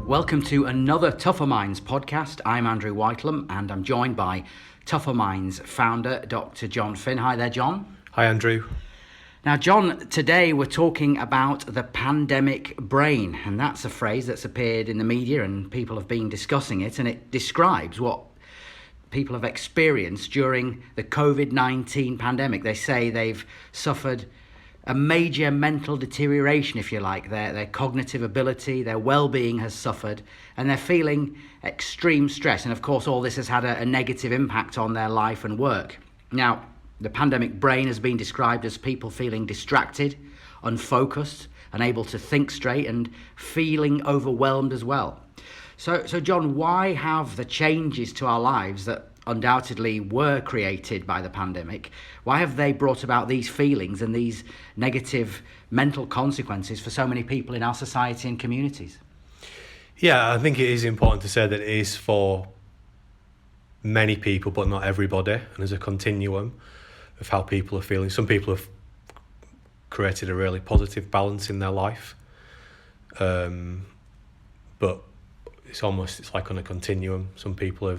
Welcome to another Tougher Minds podcast. I'm Andrew Whitelam and I'm joined by Tougher Minds founder, Dr. Jon Finn. Hi there, John. Hi, Andrew. Now, John, today we're talking about the pandemic brain, and that's a phrase that's appeared in the media and people have been discussing it, and it describes what people have experienced during the COVID-19 pandemic. They say they've suffered a major mental deterioration, if you like. Their cognitive ability, their well-being has suffered, and they're feeling extreme stress. And of course, all this has had a negative impact on their life and work. Now, the pandemic brain has been described as people feeling distracted, unfocused, unable to think straight, and feeling overwhelmed as well. So John, why have the changes to our lives that undoubtedly were created by the pandemic, why have they brought about these feelings and these negative mental consequences for so many people in our society and communities? Yeah, I think it is important to say that it is for many people, but not everybody. And there's a continuum of how people are feeling. Some people have created a really positive balance in their life. But it's like on a continuum. Some people are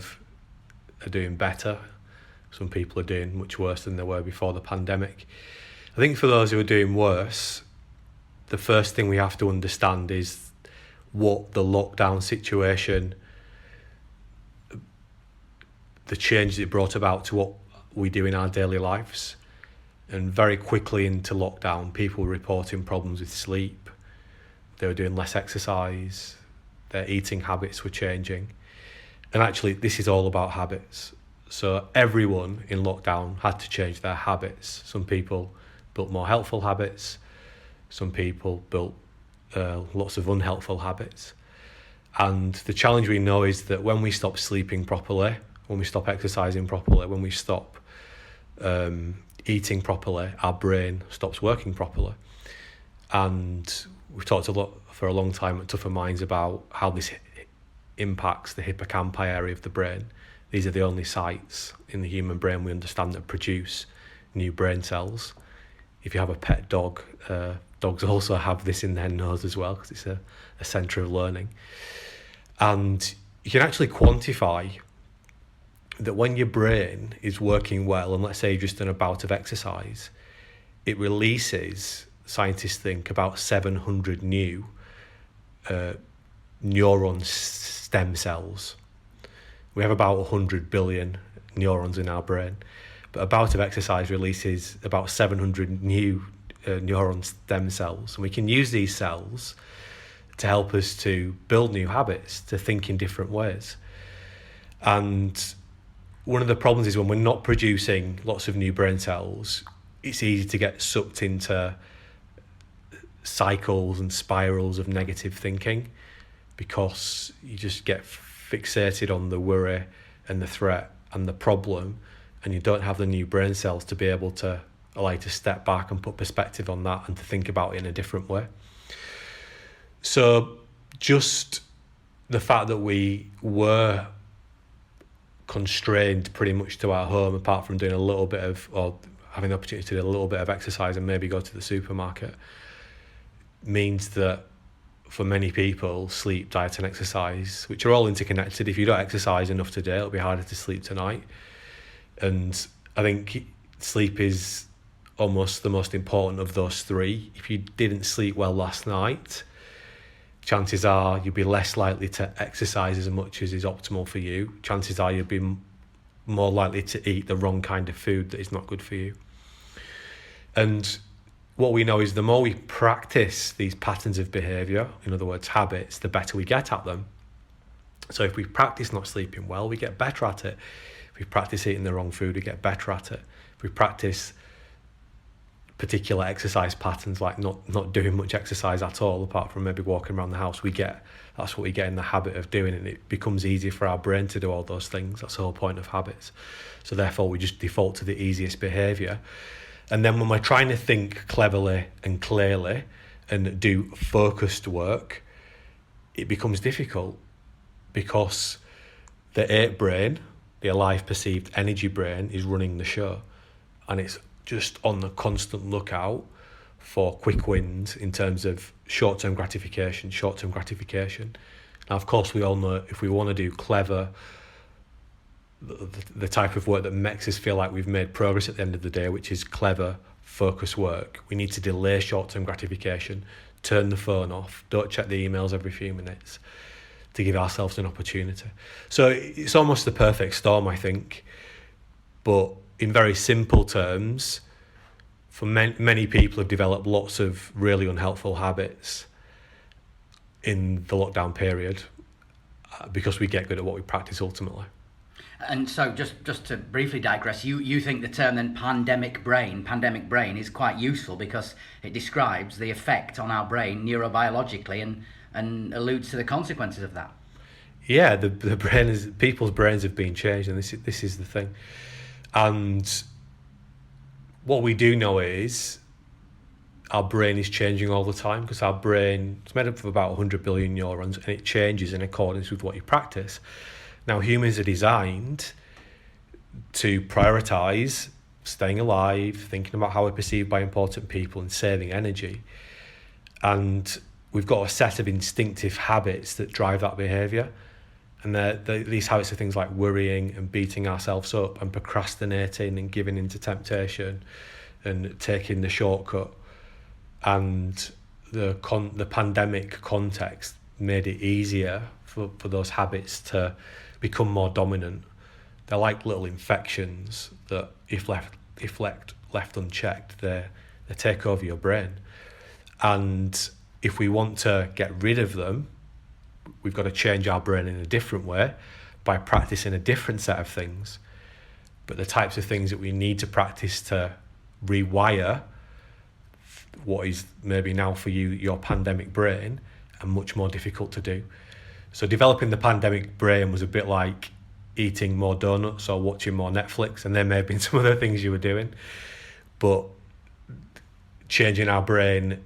doing better. Some people are doing much worse than they were before the pandemic. I think for those who are doing worse, the first thing we have to understand is what the lockdown situation, the changes it brought about to what we do in our daily lives. And very quickly into lockdown, people were reporting problems with sleep. They were doing less exercise. Their eating habits were changing. And actually, this is all about habits. So everyone in lockdown had to change their habits. Some people built more helpful habits. Some people built lots of unhelpful habits. And the challenge we know is that when we stop sleeping properly, when we stop exercising properly, when we stop eating properly, our brain stops working properly. And we've talked a lot for a long time at Tougher Minds about how this impacts the hippocampi area of the brain. These are the only sites in the human brain we understand that produce new brain cells. If you have a pet dog, dogs also have this in their nose as well, because it's a centre of learning. And you can actually quantify that when your brain is working well, and let's say you've just done a bout of exercise, it releases, scientists think, about 700 new neuron stem cells. We have about 100 billion neurons in our brain, but a bout of exercise releases about 700 new neuron stem cells, and we can use these cells to help us to build new habits, to think in different ways. And one of the problems is when we're not producing lots of new brain cells, it's easy to get sucked into cycles and spirals of negative thinking, because you just get fixated on the worry and the threat and the problem, and you don't have the new brain cells to be able to allow you to step back and put perspective on that and to think about it in a different way. So just the fact that we were constrained pretty much to our home, apart from doing a little bit of, or having the opportunity to do a little bit of exercise and maybe go to the supermarket, means that for many people, sleep, diet and exercise, which are all interconnected. If you don't exercise enough today, it'll be harder to sleep tonight. And I think sleep is almost the most important of those three. If you didn't sleep well last night, chances are you'll be less likely to exercise as much as is optimal for you. Chances are you'll be more likely to eat the wrong kind of food that is not good for you. And what we know is the more we practice these patterns of behaviour, in other words, habits, the better we get at them. So if we practice not sleeping well, we get better at it. If we practice eating the wrong food, we get better at it. If we practice particular exercise patterns, like not doing much exercise at all, apart from maybe walking around the house, that's what we get in the habit of doing, and it becomes easier for our brain to do all those things. That's the whole point of habits. So therefore, we just default to the easiest behaviour. And then when we're trying to think cleverly and clearly and do focused work, it becomes difficult, because the ape brain, the alive perceived energy brain, is running the show, and it's just on the constant lookout for quick wins in terms of short-term gratification. Now, of course, we all know if we want to do clever, the type of work that makes us feel like we've made progress at the end of the day, which is clever, focused work, we need to delay short-term gratification, turn the phone off, don't check the emails every few minutes to give ourselves an opportunity. So it's almost the perfect storm, I think. But in very simple terms, for many people have developed lots of really unhelpful habits in the lockdown period because we get good at what we practice ultimately. And so just to briefly digress, you think the term then pandemic brain is quite useful because it describes the effect on our brain neurobiologically and alludes to the consequences of that. Yeah, the brain is, people's brains have been changed, and this is the thing. And what we do know is our brain is changing all the time, because our brain is made up of about 100 billion neurons, and it changes in accordance with what you practice. Now, humans are designed to prioritise staying alive, thinking about how we're perceived by important people, and saving energy. And we've got a set of instinctive habits that drive that behaviour. And these habits are things like worrying and beating ourselves up and procrastinating and giving into temptation and taking the shortcut. And the pandemic context made it easier for those habits to become more dominant. They're like little infections that, if left unchecked, they take over your brain. And if we want to get rid of them, we've got to change our brain in a different way by practicing a different set of things. But the types of things that we need to practice to rewire what is maybe now for you your pandemic brain are much more difficult to do. So developing the pandemic brain was a bit like eating more donuts or watching more Netflix, and there may have been some other things you were doing. But changing our brain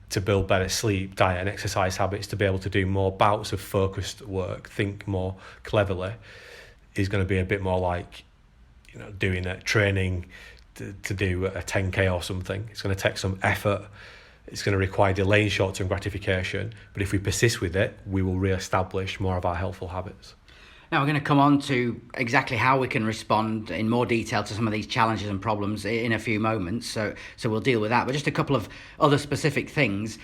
to build better sleep, diet and exercise habits, to be able to do more bouts of focused work, think more cleverly, is going to be a bit more like, doing a training to do a 10k or something. It's going to take some effort. It's going to require delaying short-term gratification. But if we persist with it, we will re-establish more of our helpful habits. Now we're going to come on to exactly how we can respond in more detail to some of these challenges and problems in a few moments. So we'll deal with that. But just a couple of other specific things.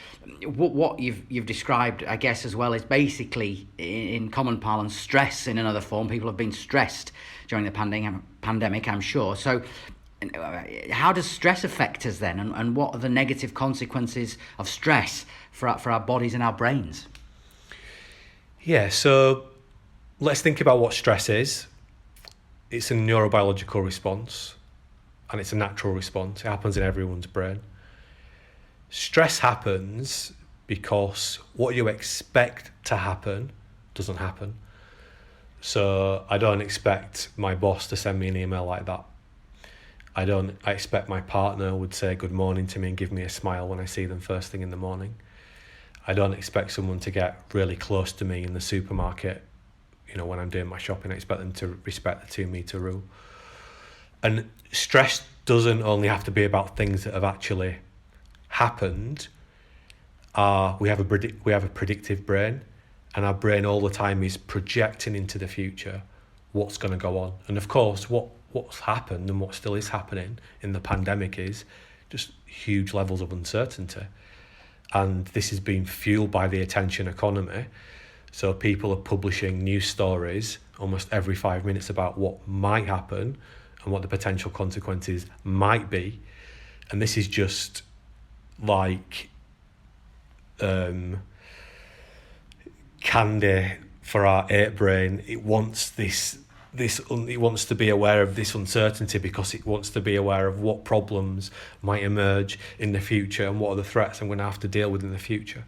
What you've described, I guess, as well, is basically, in common parlance, stress in another form. People have been stressed during the pandemic, I'm sure. So how does stress affect us then? And what are the negative consequences of stress for our bodies and our brains? Yeah, so let's think about what stress is. It's a neurobiological response, and it's a natural response. It happens in everyone's brain. Stress happens because what you expect to happen doesn't happen. So I don't expect my boss to send me an email like that. I expect my partner would say good morning to me and give me a smile when I see them first thing in the morning. I don't expect someone to get really close to me in the supermarket, when I'm doing my shopping. I expect them to respect the 2-meter rule. And stress doesn't only have to be about things that have actually happened. We have a predictive brain, and our brain all the time is projecting into the future what's going to go on. And of course, what's happened and what still is happening in the pandemic is just huge levels of uncertainty. And this has been fueled by the attention economy. So people are publishing news stories almost every 5 minutes about what might happen and what the potential consequences might be. And this is just like candy for our ape brain. It wants it wants to be aware of this uncertainty because it wants to be aware of what problems might emerge in the future and what are the threats I'm going to have to deal with in the future.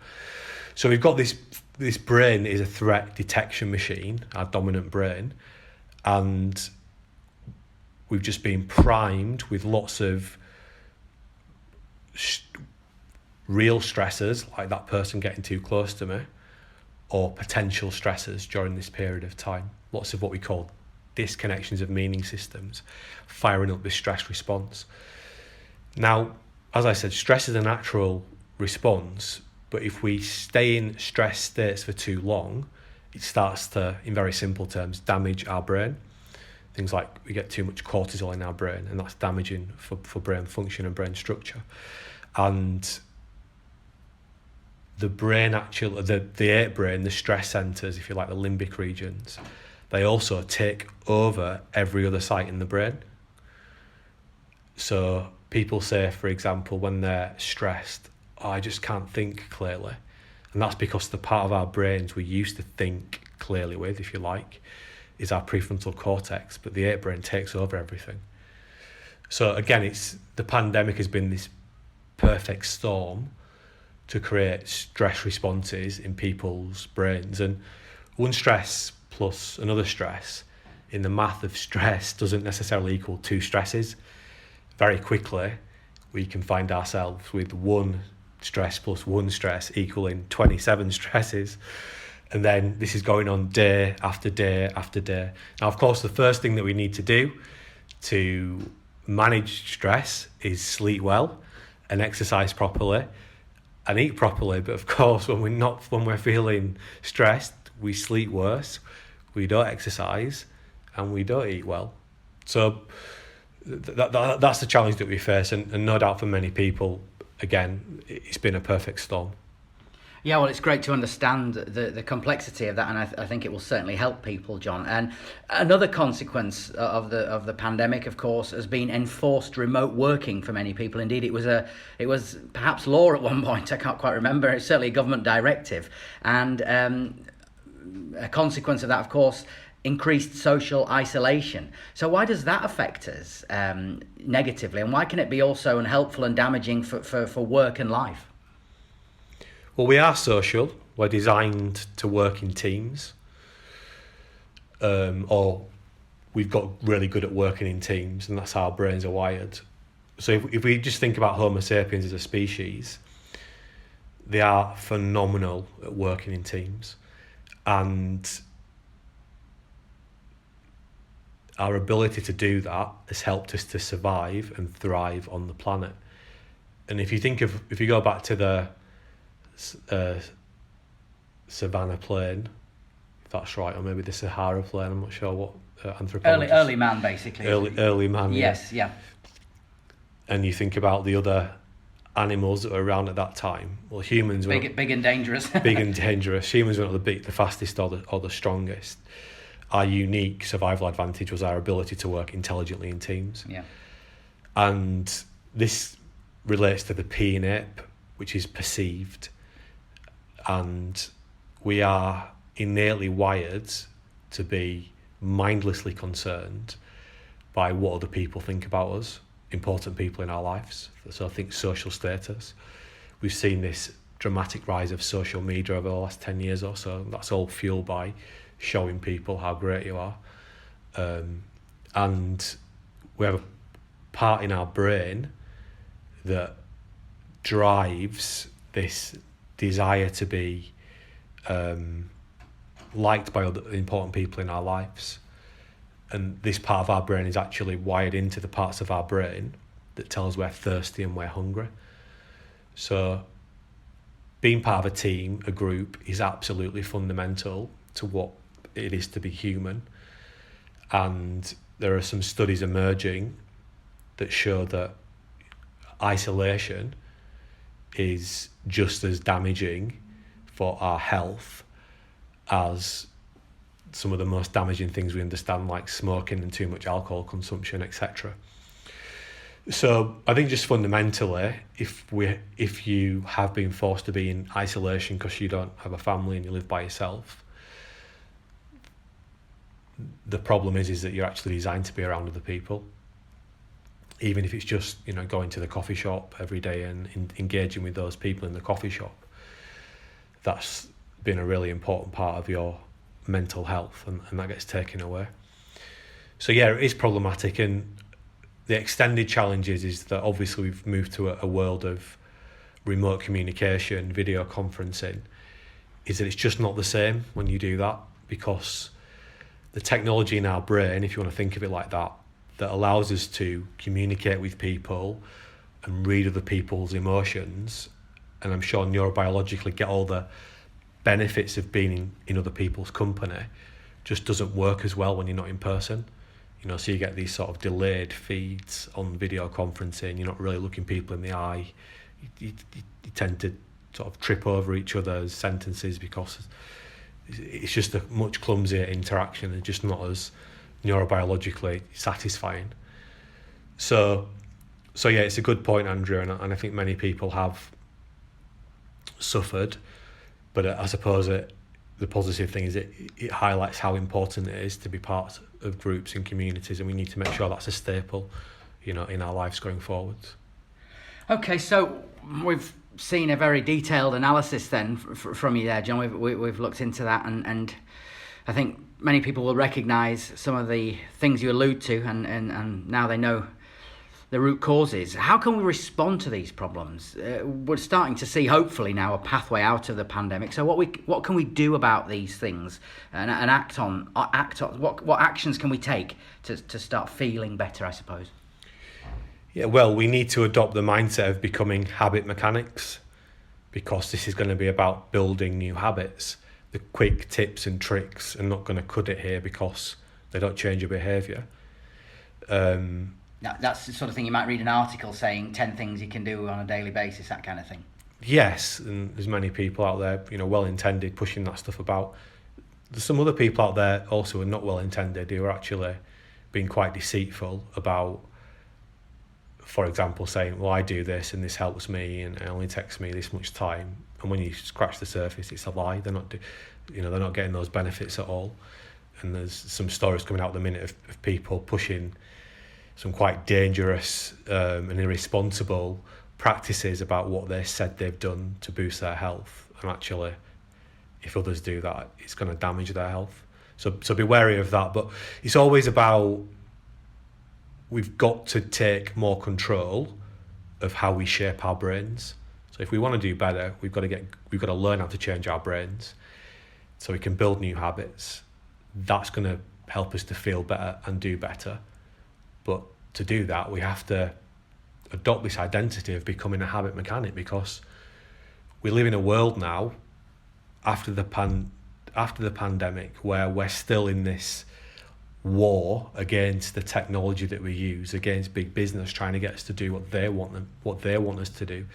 So we've got this brain is a threat detection machine, our dominant brain, and we've just been primed with lots of real stressors, like that person getting too close to me, or potential stressors during this period of time. Lots of what we call disconnections of meaning systems, firing up this stress response. Now, as I said, stress is a natural response, but if we stay in stress states for too long, it starts to, in very simple terms, damage our brain. Things like we get too much cortisol in our brain, and that's damaging for brain function and brain structure. And the brain actually, the ape brain, the stress centres, if you like, the limbic regions, they also take over every other site in the brain. So people say, for example, when they're stressed, oh, I just can't think clearly. And that's because the part of our brains we used to think clearly with, if you like, is our prefrontal cortex, but the ape brain takes over everything. So again, the pandemic has been this perfect storm to create stress responses in people's brains. And one stress plus another stress in the math of stress doesn't necessarily equal two stresses. Very quickly, we can find ourselves with one stress plus one stress equaling 27 stresses. And then this is going on day after day after day. Now, of course, the first thing that we need to do to manage stress is sleep well and exercise properly and eat properly. But of course, when we're feeling stressed, we sleep worse, we don't exercise, and we don't eat well. So that's the challenge that we face, and no doubt for many people, again, it's been a perfect storm. Yeah, well, it's great to understand the complexity of that, and I think it will certainly help people, Jon. And another consequence of the pandemic, of course, has been enforced remote working for many people. Indeed, it was perhaps law at one point. I can't quite remember. It's certainly a government directive, and a consequence of that, of course, increased social isolation. So why does that affect us negatively, and why can it be also unhelpful and damaging for work and life? Well, we are social. We're designed to work in teams, or we've got really good at working in teams, and that's how our brains are wired. So if we just think about Homo sapiens as a species, they are phenomenal at working in teams, and our ability to do that has helped us to survive and thrive on the planet. And if you go back to the Savannah plain, if that's right, or maybe the Sahara plain, I'm not sure what anthropologists... Early man, basically. Early man, yes, yeah. And you think about the other animals that were around at that time. Well, humans were... Big and dangerous. Big and dangerous. Humans were not the fastest or the strongest. Our unique survival advantage was our ability to work intelligently in teams. Yeah. And this relates to the P in ape, which is perceived. And we are innately wired to be mindlessly concerned by what other people think about us, important people in our lives. So I think social status. We've seen this dramatic rise of social media over the last 10 years or so. That's all fueled by showing people how great you are. And we have a part in our brain that drives this desire to be liked by other important people in our lives. And this part of our brain is actually wired into the parts of our brain that tell us we're thirsty and we're hungry. So being part of a team, a group, is absolutely fundamental to what it is to be human. And there are some studies emerging that show that isolation is just as damaging for our health as some of the most damaging things we understand, like smoking and too much alcohol consumption, etc. So I think just fundamentally, if you have been forced to be in isolation because you don't have a family and you live by yourself, the problem is that you're actually designed to be around other people. Even if it's just, going to the coffee shop every day and engaging with those people in the coffee shop, that's been a really important part of your mental health, and that gets taken away. So yeah, it is problematic, and the extended challenges is that obviously we've moved to a world of remote communication, video conferencing, is that it's just not the same when you do that, because the technology in our brain, if you want to think of it like that allows us to communicate with people and read other people's emotions, and I'm sure neurobiologically get all the benefits of being in other people's company just doesn't work as well when you're not in person. So you get these sort of delayed feeds on video conferencing. You're not really looking people in the eye. You tend to sort of trip over each other's sentences because it's just a much clumsier interaction and just not as neurobiologically satisfying. So yeah, it's a good point, Andrew, and I think many people have suffered, but I suppose the positive thing is it highlights how important it is to be part of groups and communities, and we need to make sure that's a staple, in our lives going forwards. Okay, so we've seen a very detailed analysis then from you there, Jon. We've looked into that, and I think many people will recognise some of the things you allude to, and now they know the root causes. How can we respond to these problems? We're starting to see, hopefully now, a pathway out of the pandemic. So what can we do about these things and act on? What actions can we take to start feeling better, I suppose? Yeah, well, we need to adopt the mindset of becoming habit mechanics, because this is going to be about building new habits. The quick tips and tricks are not going to cut it here because they don't change your behaviour. That's the sort of thing you might read an article saying 10 things you can do on a daily basis, that kind of thing. Yes, and there's many people out there, well-intended, pushing that stuff about. There's some other people out there also who are not well-intended, who are actually being quite deceitful about, for example, saying, well, I do this and this helps me and it only takes me this much time. And when you scratch the surface, it's a lie. They're not getting those benefits at all. And there's some stories coming out at the minute of people pushing some quite dangerous and irresponsible practices about what they said they've done to boost their health. And actually, if others do that, it's going to damage their health. So be wary of that. But it's always about, we've got to take more control of how we shape our brains. So if we want to do better, we've got to learn how to change our brains so we can build new habits. That's going to help us to feel better and do better. But to do that, we have to adopt this identity of becoming a habit mechanic, because we live in a world now after the pandemic where we're still in this war against the technology that we use, against big business trying to get us to do what they want us to do,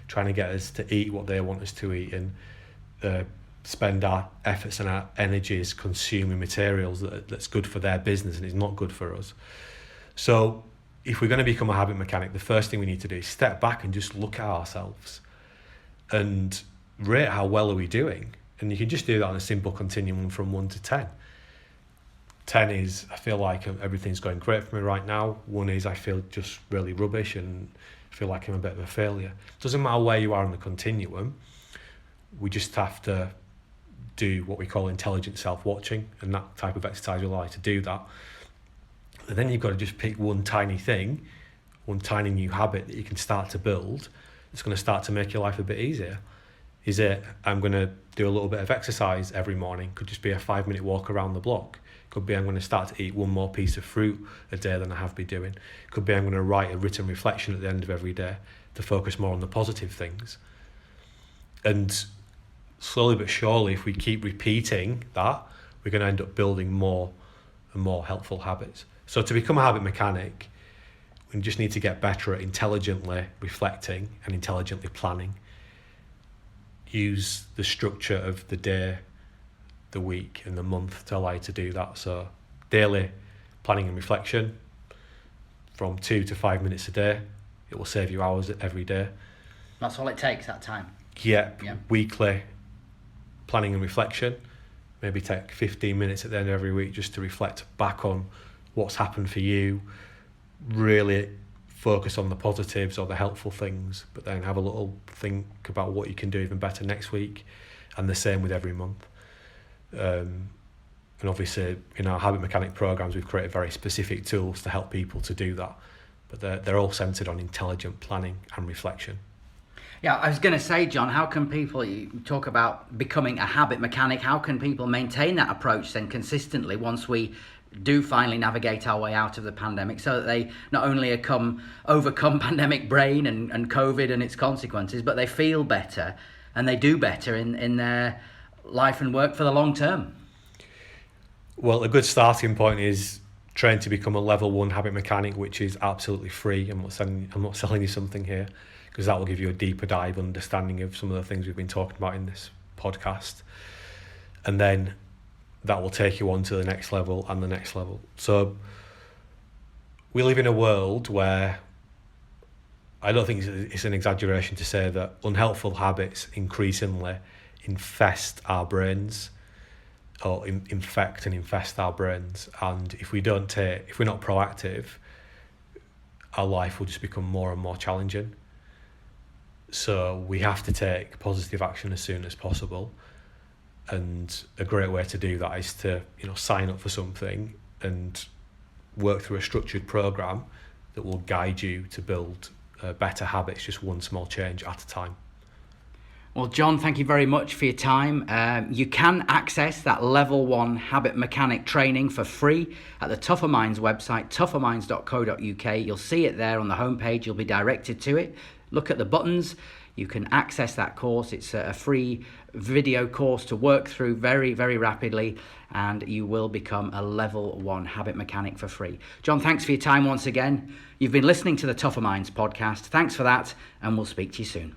trying to get us to eat what they want us to eat, and spend our efforts and our energies consuming materials that's good for their business and is not good for us. So if we're going to become a habit mechanic, the first thing we need to do is step back and just look at ourselves and rate how well are we doing. And you can just do that on a simple continuum from 1 to 10. 10 is, I feel like everything's going great for me right now. 1 is, I feel just really rubbish and feel like I'm a bit of a failure. Doesn't matter where you are on the continuum. We just have to do what we call intelligent self-watching, and that type of exercise will allow you to do that. And then you've got to just pick one tiny thing, one tiny new habit that you can start to build. It's going to start to make your life a bit easier. Is it, I'm going to do a little bit of exercise every morning? Could just be a 5-minute walk around the block. Could be I'm going to start to eat one more piece of fruit a day than I have been doing. Could be I'm going to write a written reflection at the end of every day to focus more on the positive things. And slowly but surely, if we keep repeating that, we're going to end up building more and more helpful habits. So to become a habit mechanic, we just need to get better at intelligently reflecting and intelligently planning. Use the structure of the day, the week and the month to allow you to do that. So daily planning and reflection from 2 to 5 minutes a day. It will save you hours every day. That's all it takes, that time? Yeah. Weekly planning and reflection. Maybe take 15 minutes at the end of every week just to reflect back on what's happened for you. Really focus on the positives or the helpful things, but then have a little think about what you can do even better next week, and the same with every month. And obviously in our habit mechanic programs we've created very specific tools to help people to do that, but they're all centered on intelligent planning and reflection. Yeah, I was going to say, Jon, how can people, you talk about becoming a habit mechanic, how can people maintain that approach then consistently once we do finally navigate our way out of the pandemic, so that they not only overcome pandemic brain and COVID and its consequences, but they feel better and they do better in their life and work for the long term? Well, a good starting point is train to become a level 1 habit mechanic, which is absolutely free. I'm not selling you something here, because that will give you a deeper dive understanding of some of the things we've been talking about in this podcast. And then that will take you on to the next level and the next level. So we live in a world where I don't think it's an exaggeration to say that unhelpful habits increasingly infest our brains, or infect and infest our brains. And if we're not proactive, our life will just become more and more challenging. So we have to take positive action as soon as possible. And a great way to do that is to, sign up for something and work through a structured program that will guide you to build better habits, just one small change at a time. Well, Jon, thank you very much for your time. You can access that level 1 habit mechanic training for free at the Tougher Minds website, tougherminds.co.uk. You'll see it there on the homepage. You'll be directed to it. Look at the buttons. You can access that course. It's a free video course to work through very, very rapidly, and you will become a level 1 habit mechanic for free. Jon, thanks for your time once again. You've been listening to the Tougher Minds podcast. Thanks for that, and we'll speak to you soon.